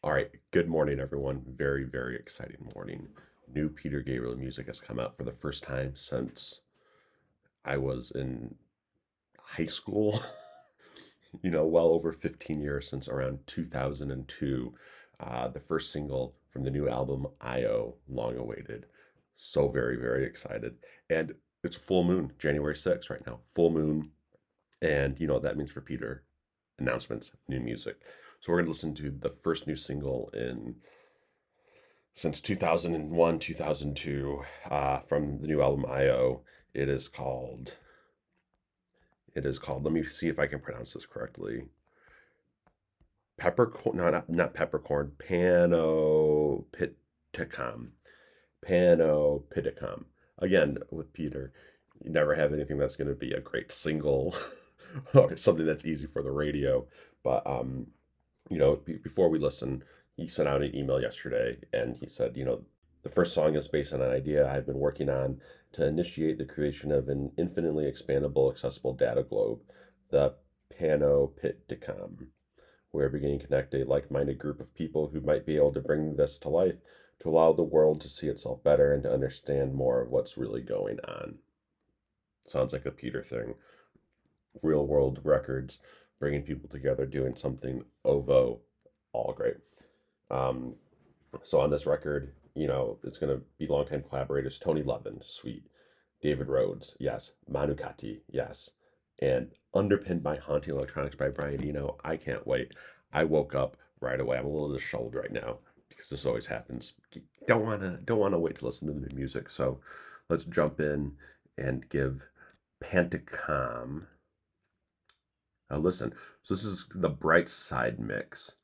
All right, good morning, everyone. Very, very exciting morning. New Peter Gabriel music has come out for the first time since I was in high school. Well over 15 years since around 2002. The first single from the new album, IO, long awaited. So very, very excited. And it's full moon, January 6th right now. Full moon. And you know what that means for Peter? Announcements, new music. So we're going to listen to the first new single in since 2001, 2002, from the new album IO. It is called, let me see if I can pronounce this correctly. Peppercorn, no, not peppercorn, Panopticom. Panopticom. Again, with Peter, you never have anything that's going to be a great single or something that's easy for the radio. But before we listen, he sent out an email yesterday and he said, the first song is based on an idea I've been working on to initiate the creation of an infinitely expandable, accessible data globe, the Panopticom. We're beginning to connect a like minded group of people who might be able to bring this to life to allow the world to see itself better and to understand more of what's really going on. Sounds like a Peter thing. Real world records, bringing people together, doing something OVO, all great. Um, so on this record, it's going to be longtime collaborators Tony Levin, sweet. David Rhodes, yes. Manukati, yes. And underpinned by Haunting Electronics by Brian Eno, I can't wait. I woke up right away. I'm a little disheveled right now because this always happens. Don't wanna wait to listen to the new music. So let's jump in and give Panticom listen. So this is the Bright Side mix.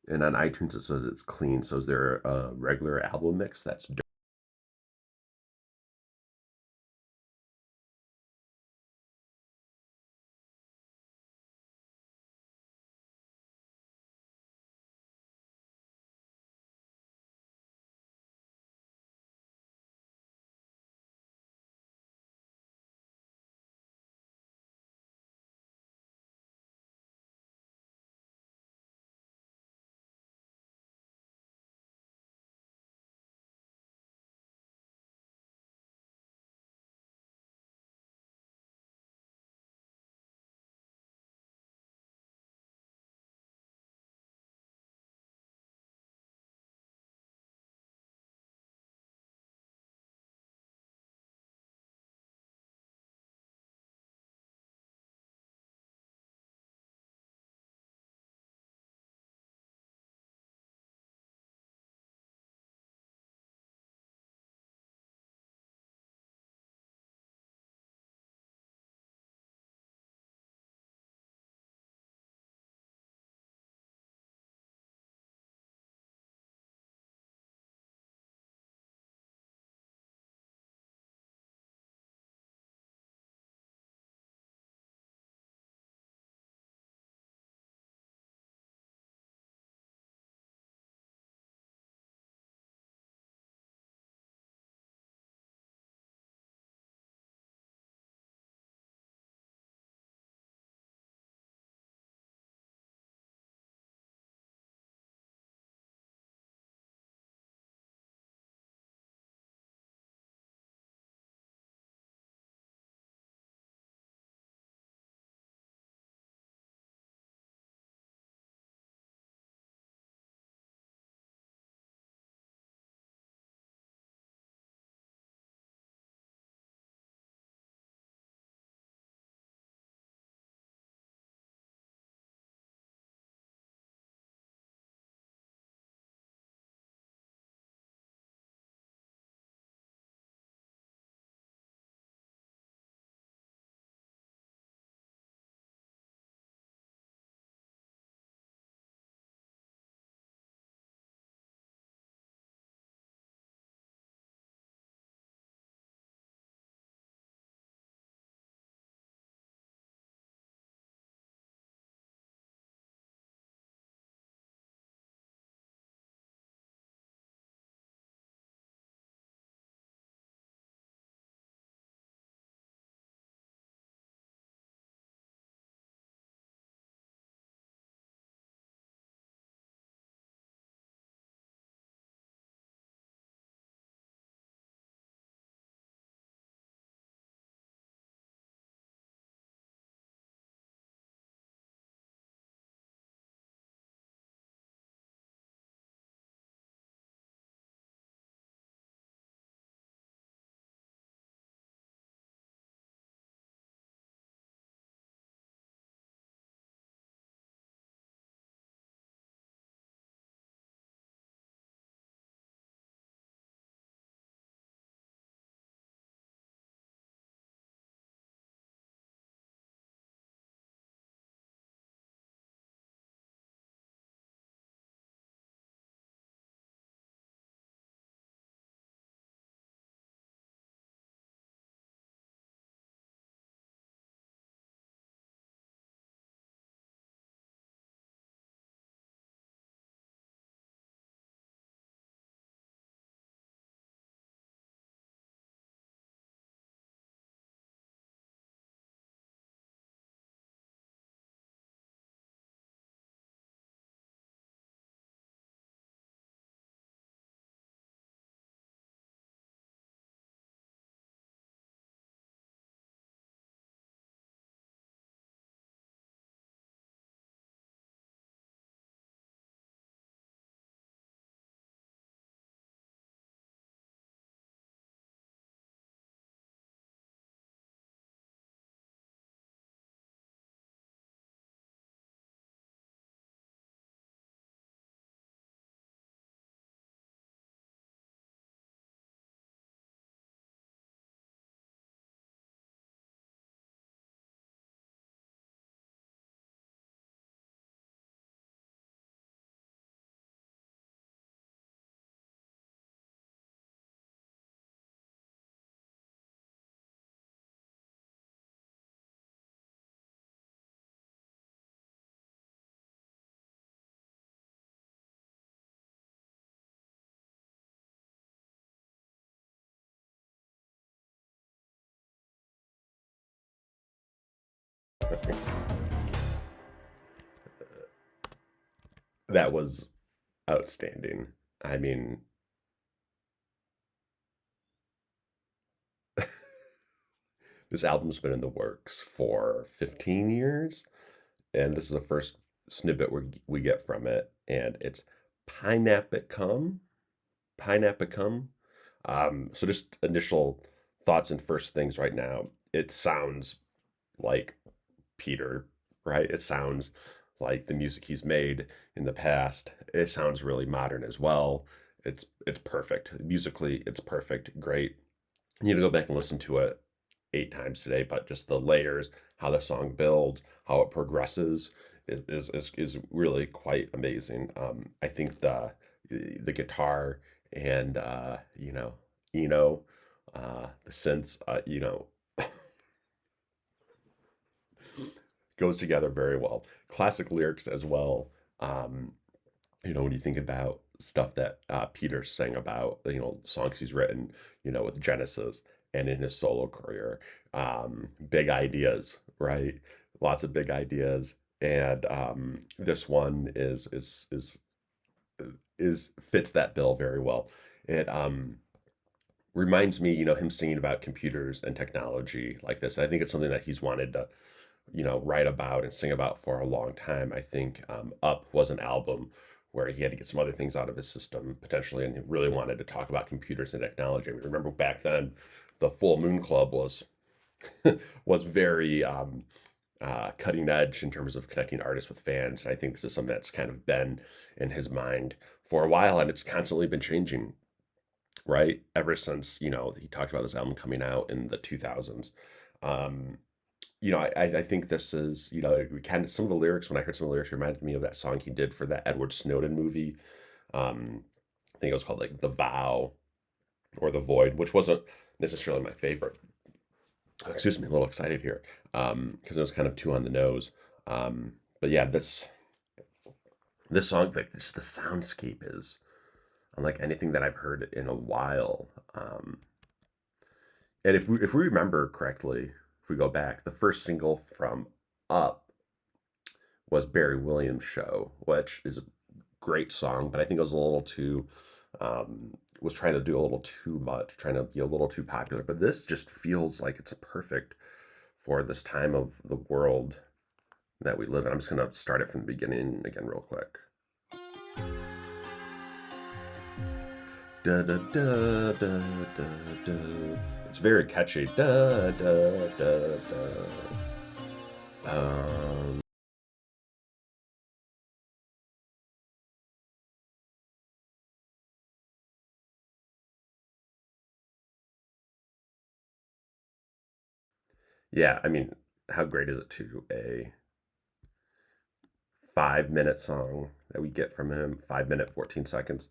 And on iTunes it says it's clean. So is there a regular album mix that's That was outstanding. I mean, this album's been in the works for 15 years, and this is the first snippet we get from it, and it's Pineapicum. Pineapicum. So just initial thoughts and first things right now. It sounds like Peter, right? It sounds like the music he's made in the past. It sounds really modern as well. It's perfect. Musically, it's perfect. Great. You need to go back and listen to it 8 times today, but just the layers, how the song builds, how it progresses is really quite amazing. I think the guitar and Eno, the synths, goes together very well. Classic lyrics as well. Um, when you think about stuff that Peter sang about, songs he's written, with Genesis and in his solo career, big ideas, right? Lots of big ideas, and this one is fits that bill very well. It reminds me, him singing about computers and technology like this. I think it's something that he's wanted to write about and sing about for a long time. I think Up was an album where he had to get some other things out of his system potentially, and he really wanted to talk about computers and technology. I mean, remember back then, the Full Moon Club was very cutting edge in terms of connecting artists with fans. And I think this is something that's kind of been in his mind for a while, and it's constantly been changing, right? Ever since he talked about this album coming out in the 2000s. Um, I think this is, we kind of some of the lyrics, when I heard some of the lyrics, reminded me of that song he did for that Edward Snowden movie. I think it was called like The Vow or The Void, which wasn't necessarily my favorite. Excuse me, a little excited here, because it was kind of too on the nose. But yeah, this song, like this, the soundscape is unlike anything that I've heard in a while. And if we remember correctly, if we go back, the first single from Up was Barry Williams' Show, which is a great song, but I think it was a little too, was trying to do a little too much, trying to be a little too popular. But this just feels like it's a perfect for this time of the world that we live in. I'm just going to start it from the beginning again, real quick. Da, da, da, da, da, da. It's very catchy. Da, da, da, da. Yeah, I mean, how great is it to a 5 minute song that we get from him? 5 minute, 14 seconds.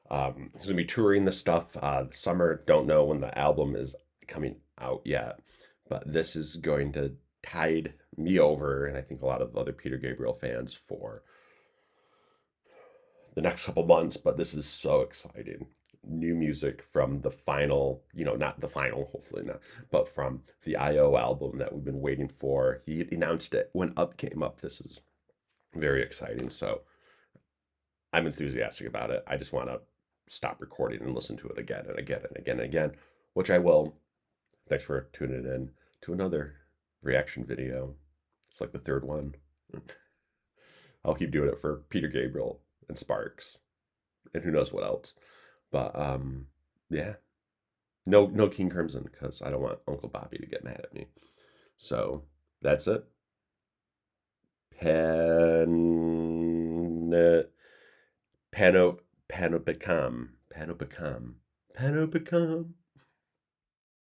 He's gonna be touring this stuff this summer. Don't know when the album is coming out yet, but this is going to tide me over, and I think a lot of other Peter Gabriel fans for the next couple months. But this is so exciting. New music from the final, not the final, hopefully not, but from the IO album that we've been waiting for. He announced it when Up came up. This is very exciting. So I'm enthusiastic about it. I just want to stop recording and listen to it again and again and again and again, which I will. Thanks for tuning in to another reaction video. It's like the third one. I'll keep doing it for Peter Gabriel and Sparks and who knows what else. But yeah. No King Crimson because I don't want Uncle Bobby to get mad at me. So that's it. Pen Pano Panopticom. Panopticom. Panopticom.